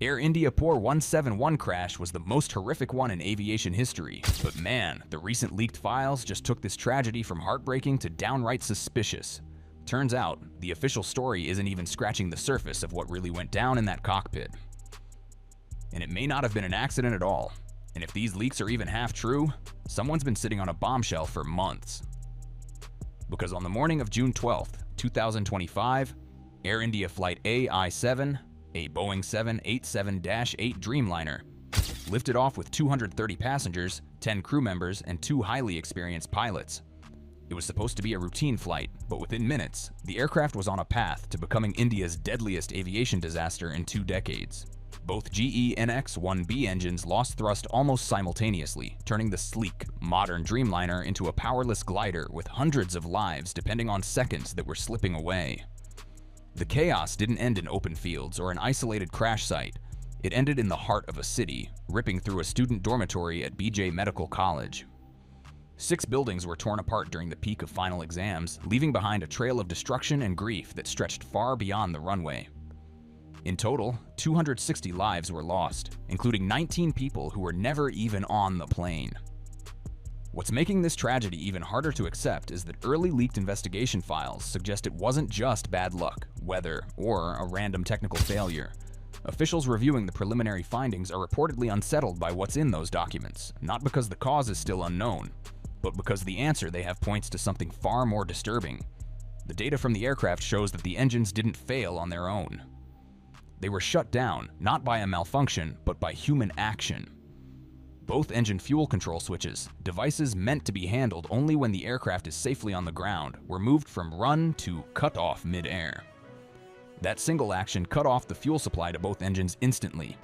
Air India Poor 171 crash was the most horrific one in aviation history, but man, the recent leaked files just took this tragedy from heartbreaking to downright suspicious. Turns out, the official story isn't even scratching the surface of what really went down in that cockpit. And it may not have been an accident at all. And if these leaks are even half true, someone's been sitting on a bombshell for months. Because on the morning of June 12th, 2025, Air India Flight AI-7, a Boeing 787-8 Dreamliner, lifted off with 230 passengers, 10 crew members, and 2 highly experienced pilots. It was supposed to be a routine flight, but within minutes, the aircraft was on a path to becoming India's deadliest aviation disaster in 2 decades. Both GE NX-1B engines lost thrust almost simultaneously, turning the sleek, modern Dreamliner into a powerless glider with hundreds of lives depending on seconds that were slipping away. The chaos didn't end in open fields or an isolated crash site. It ended in the heart of a city, ripping through a student dormitory at BJ Medical College. 6 buildings were torn apart during the peak of final exams, leaving behind a trail of destruction and grief that stretched far beyond the runway. In total, 260 lives were lost, including 19 people who were never even on the plane. What's making this tragedy even harder to accept is that early leaked investigation files suggest it wasn't just bad luck, weather, or a random technical failure. Officials reviewing the preliminary findings are reportedly unsettled by what's in those documents, not because the cause is still unknown, but because the answer they have points to something far more disturbing. The data from the aircraft shows that the engines didn't fail on their own. They were shut down, not by a malfunction, but by human action. Both engine fuel control switches, devices meant to be handled only when the aircraft is safely on the ground, were moved from run to cut off mid-air. That single action cut off the fuel supply to both engines instantly.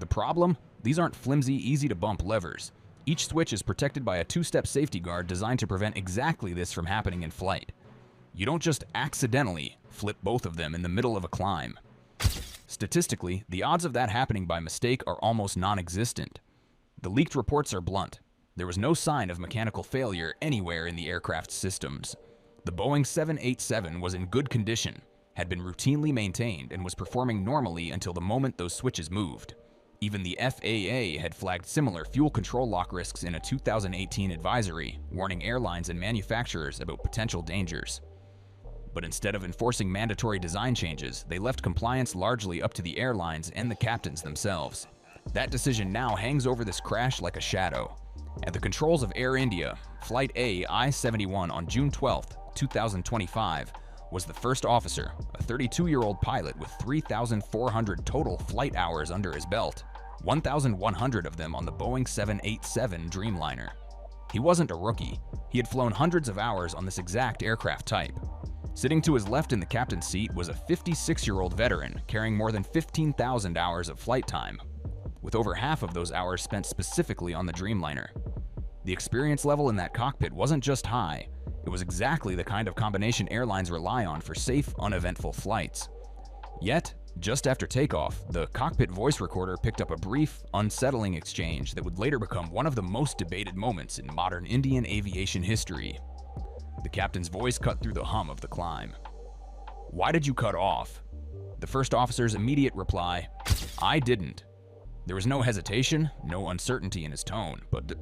The problem? These aren't flimsy, easy-to-bump levers. Each switch is protected by a 2-step safety guard designed to prevent exactly this from happening in flight. You don't just accidentally flip both of them in the middle of a climb. Statistically, the odds of that happening by mistake are almost non-existent. The leaked reports are blunt. There was no sign of mechanical failure anywhere in the aircraft's systems. The Boeing 787 was in good condition, had been routinely maintained, and was performing normally until the moment those switches moved. Even the FAA had flagged similar fuel control lock risks in a 2018 advisory, warning airlines and manufacturers about potential dangers. But instead of enforcing mandatory design changes, they left compliance largely up to the airlines and the captains themselves. That decision now hangs over this crash like a shadow. At the controls of Air India, Flight AI-71 on June 12, 2025, was the first officer, a 32-year-old pilot with 3,400 total flight hours under his belt, 1,100 of them on the Boeing 787 Dreamliner. He wasn't a rookie. He had flown hundreds of hours on this exact aircraft type. Sitting to his left in the captain's seat was a 56-year-old veteran carrying more than 15,000 hours of flight time, with over half of those hours spent specifically on the Dreamliner. The experience level in that cockpit wasn't just high, it was exactly the kind of combination airlines rely on for safe, uneventful flights. Yet, just after takeoff, the cockpit voice recorder picked up a brief, unsettling exchange that would later become one of the most debated moments in modern Indian aviation history. The captain's voice cut through the hum of the climb. "Why did you cut off?" The first officer's immediate reply, "I didn't." There was no hesitation, no uncertainty in his tone, but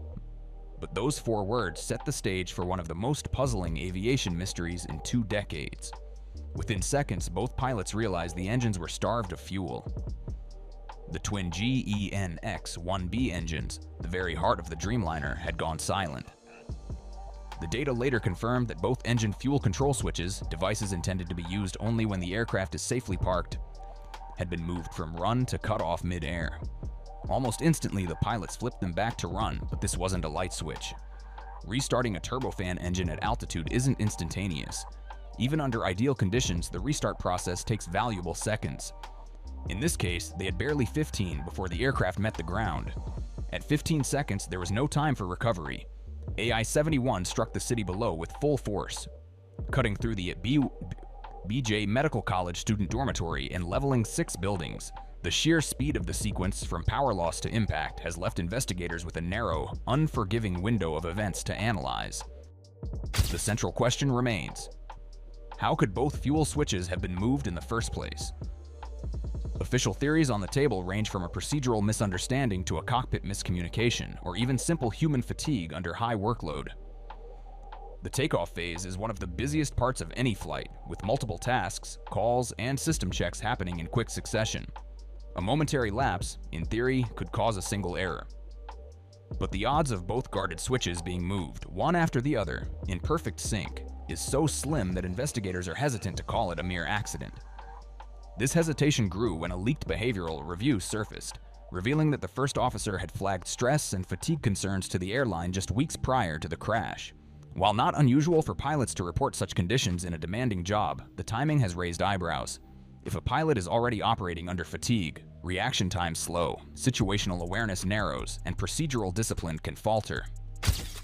those 4 words set the stage for one of the most puzzling aviation mysteries in 2 decades. Within seconds, both pilots realized the engines were starved of fuel. The twin GE NX-1B engines, the very heart of the Dreamliner, had gone silent. The data later confirmed that both engine fuel control switches, devices intended to be used only when the aircraft is safely parked, had been moved from run to cut off mid-air. Almost instantly, the pilots flipped them back to run, but this wasn't a light switch. Restarting a turbofan engine at altitude isn't instantaneous. Even under ideal conditions, the restart process takes valuable seconds. In this case, they had barely 15 before the aircraft met the ground. At 15 seconds, there was no time for recovery. AI-71 struck the city below with full force, cutting through the BJ Medical College student dormitory and leveling 6 buildings. The sheer speed of the sequence from power loss to impact has left investigators with a narrow, unforgiving window of events to analyze. The central question remains: how could both fuel switches have been moved in the first place? Official theories on the table range from a procedural misunderstanding to a cockpit miscommunication, or even simple human fatigue under high workload. The takeoff phase is one of the busiest parts of any flight, with multiple tasks, calls, and system checks happening in quick succession. A momentary lapse, in theory, could cause a single error. But the odds of both guarded switches being moved, one after the other, in perfect sync, is so slim that investigators are hesitant to call it a mere accident. This hesitation grew when a leaked behavioral review surfaced, revealing that the first officer had flagged stress and fatigue concerns to the airline just weeks prior to the crash. While not unusual for pilots to report such conditions in a demanding job, the timing has raised eyebrows. If a pilot is already operating under fatigue, reaction times slow, situational awareness narrows, and procedural discipline can falter.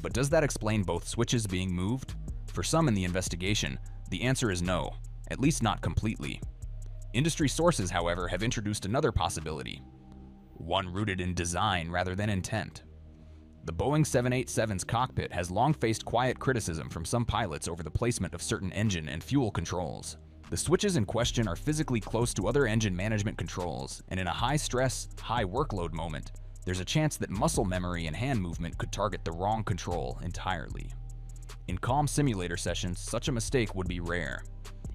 But does that explain both switches being moved? For some in the investigation, the answer is no, at least not completely. Industry sources, however, have introduced another possibility, one rooted in design rather than intent. The Boeing 787's cockpit has long faced quiet criticism from some pilots over the placement of certain engine and fuel controls. The switches in question are physically close to other engine management controls, and in a high-stress, high-workload moment, there's a chance that muscle memory and hand movement could target the wrong control entirely. In calm simulator sessions, such a mistake would be rare.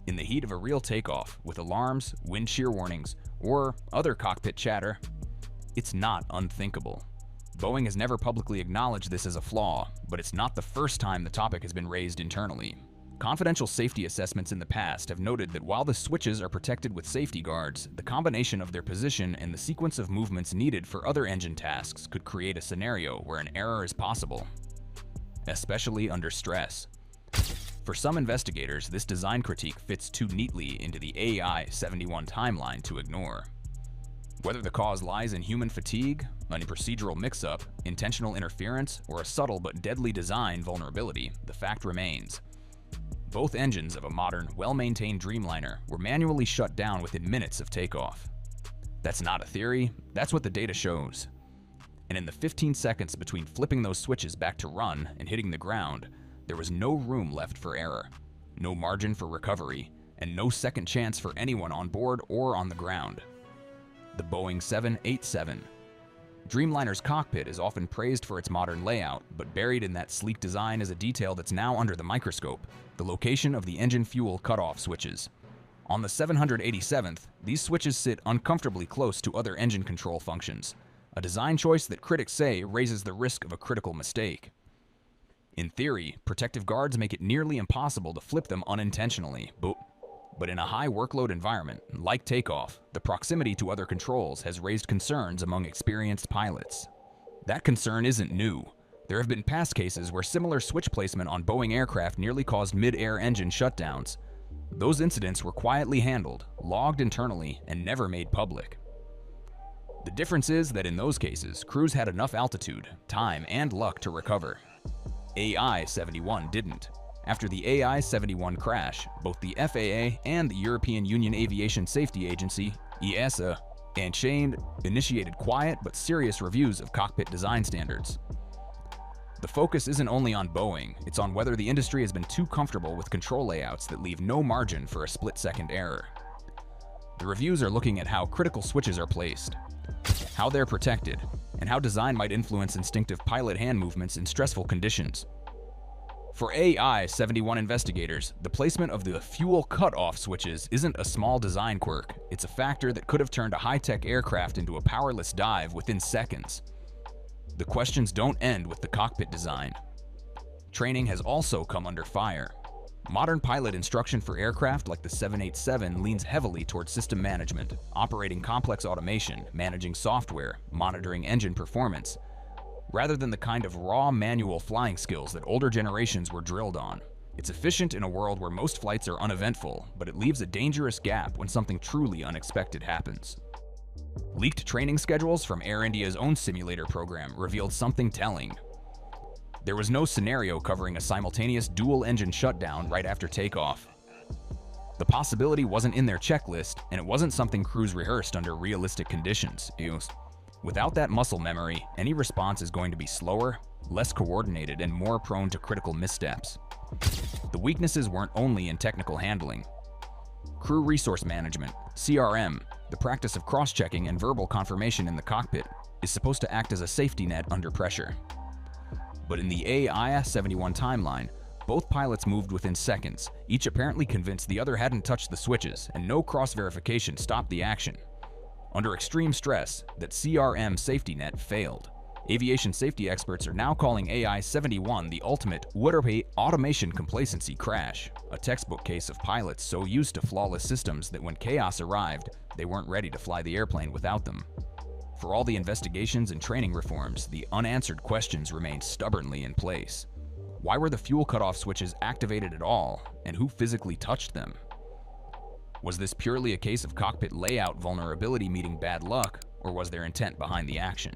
In the heat of a real takeoff, with alarms, wind shear warnings, or other cockpit chatter, it's not unthinkable. Boeing has never publicly acknowledged this as a flaw, but it's not the first time the topic has been raised internally. Confidential safety assessments in the past have noted that while the switches are protected with safety guards, the combination of their position and the sequence of movements needed for other engine tasks could create a scenario where an error is possible, especially under stress. For some investigators, this design critique fits too neatly into the AI-71 timeline to ignore. Whether the cause lies in human fatigue, a procedural mix-up, intentional interference, or a subtle but deadly design vulnerability, the fact remains. Both engines of a modern, well-maintained Dreamliner were manually shut down within minutes of takeoff. That's not a theory, that's what the data shows. And in the 15 seconds between flipping those switches back to run and hitting the ground, there was no room left for error, no margin for recovery, and no second chance for anyone on board or on the ground. The Boeing 787. Dreamliner's cockpit is often praised for its modern layout, but buried in that sleek design is a detail that's now under the microscope: the location of the engine fuel cutoff switches. On the 787th, these switches sit uncomfortably close to other engine control functions, a design choice that critics say raises the risk of a critical mistake. In theory, protective guards make it nearly impossible to flip them unintentionally, but in a high workload environment, like takeoff, the proximity to other controls has raised concerns among experienced pilots. That concern isn't new. There have been past cases where similar switch placement on Boeing aircraft nearly caused mid-air engine shutdowns. Those incidents were quietly handled, logged internally, and never made public. The difference is that in those cases, crews had enough altitude, time, and luck to recover. AI-71 didn't. After the AI-71 crash, both the FAA and the European Union Aviation Safety Agency, EASA, and Chain initiated quiet but serious reviews of cockpit design standards. The focus isn't only on Boeing, it's on whether the industry has been too comfortable with control layouts that leave no margin for a split-second error. The reviews are looking at how critical switches are placed, how they're protected, and how design might influence instinctive pilot hand movements in stressful conditions. For AI-71 investigators, the placement of the fuel cutoff switches isn't a small design quirk, it's a factor that could have turned a high-tech aircraft into a powerless dive within seconds. The questions don't end with the cockpit design. Training has also come under fire. Modern pilot instruction for aircraft like the 787 leans heavily towards system management, operating complex automation, managing software, monitoring engine performance, rather than the kind of raw manual flying skills that older generations were drilled on. It's efficient in a world where most flights are uneventful, but it leaves a dangerous gap when something truly unexpected happens. Leaked training schedules from Air India's own simulator program revealed something telling. There was no scenario covering a simultaneous dual-engine shutdown right after takeoff. The possibility wasn't in their checklist, and it wasn't something crews rehearsed under realistic conditions. Without that muscle memory, any response is going to be slower, less coordinated, and more prone to critical missteps. The weaknesses weren't only in technical handling. Crew resource management, CRM, The practice of cross-checking and verbal confirmation in the cockpit is supposed to act as a safety net under pressure. But in the AI-71 timeline, both pilots moved within seconds, each apparently convinced the other hadn't touched the switches, and no cross-verification stopped the action. Under extreme stress, that CRM safety net failed. Aviation safety experts are now calling AI-71 the ultimate automation complacency crash, a textbook case of pilots so used to flawless systems that when chaos arrived, they weren't ready to fly the airplane without them. For all the investigations and training reforms, the unanswered questions remained stubbornly in place. Why were the fuel cutoff switches activated at all, and who physically touched them? Was this purely a case of cockpit layout vulnerability meeting bad luck, or was there intent behind the action?